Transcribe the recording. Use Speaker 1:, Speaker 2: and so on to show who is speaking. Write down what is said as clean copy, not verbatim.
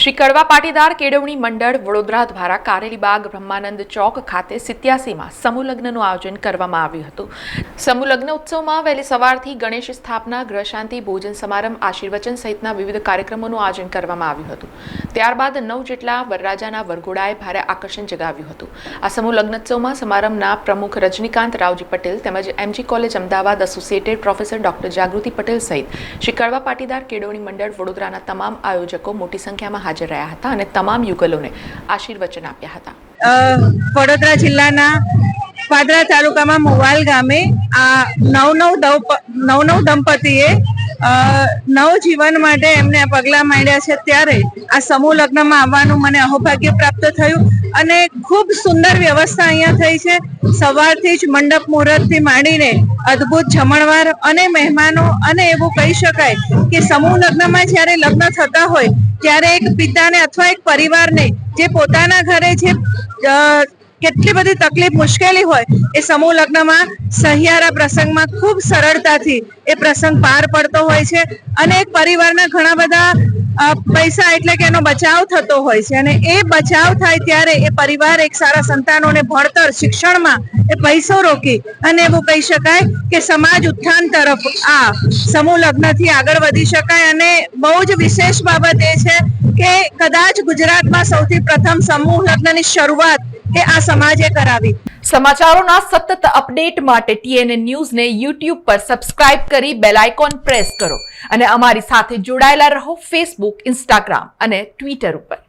Speaker 1: શ્રી કડવા પાટીદાર કેળવણી મંડળ વડોદરા દ્વારા કારેલીબાગ બ્રહ્માનંદ ચોક ખાતે 87માં સમૂહ લગ્નનું આયોજન કરવામાં આવ્યું હતું। સમૂહ લગ્ન ઉત્સવમાં વહેલી સવારથી ગણેશ સ્થાપના, ગૃહ શાંતિ, ભોજન સમારંભ, આશીર્વચન સહિતના વિવિધ કાર્યક્રમોનું આયોજન કરવામાં આવ્યું હતું। ત્યારબાદ 9 જેટલા વરરાજાના વરઘોડાએ ભારે આકર્ષણ જગાવ્યું હતું। આ સમૂહ લગ્નોત્સવમાં સમારંભના પ્રમુખ રજનીકાંત રાવજી પટેલ તેમજ MG college Ahmedabad associated professor doctor Jagruti Patel સહિત શ્રી કડવા પાટીદાર કેળવણી મંડળ વડોદરાના તમામ આયોજકો મોટી સંખ્યામાં હાજર રહ્યા હતા અને તમામ યુગલોને આશીર્વચન આપ્યા હતા।
Speaker 2: વડોદરા જિલ્લાના પાદરા તાલુકામાં મોવાલ ગામે આ નવ દંપતીએ નવજીવન માટે એમને પગલાં માંડ્યા છે, ત્યારે આ સમૂહ લગ્નમાં આવવાનું મને અહોભાગ્ય પ્રાપ્ત થયું અને ખૂબ સુંદર વ્યવસ્થા અહીંયા થઈ છે। સવારથી જ મંડપ મુહૂર્તથી માંડીને અદ્ભુત જમણવાર અને મહેમાનો, અને એવું કહી શકાય કે સમૂહ લગ્નમાં જ્યારે લગ્ન થતા હોય ત્યારે એક પિતાને અથવા એક પરિવારને જે પોતાના ઘરે જે કેટલી બધી તકલીફ મુશ્કેલી હોય એ સમૂહ લગ્નમાં સહિયારા પ્રસંગમાં ખૂબ સરળતાથી એ પ્રસંગ પાર પડતો હોય છે અને એક પરિવારના ઘણા બધા પૈસા એટલે કે એનો બચાવ થતો હોય છે અને એ બચાવ થાય ત્યારે એ પરિવાર એક સારા સંતાનોને ભણતર શિક્ષણમાં એ પૈસો રોકી અને એવું કહી શકાય કે સમાજ ઉત્થાન તરફ આ સમૂહ લગ્નથી આગળ વધી શકાય। અને બહુ જ વિશેષ બાબત એ છે કે કદાચ ગુજરાતમાં સૌથી પ્રથમ સમૂહ લગ્નની શરૂઆત એ આ સમાજે કરાવી।
Speaker 1: સમાચારોના સતત અપડેટ માટે TNN ન્યૂઝને YouTube પર સબસ્ક્રાઇબ કરી બેલ આઇકોન પ્રેસ કરો અને અમારી સાથે જોડાયેલા રહો Facebook, Instagram અને Twitter ઉપર।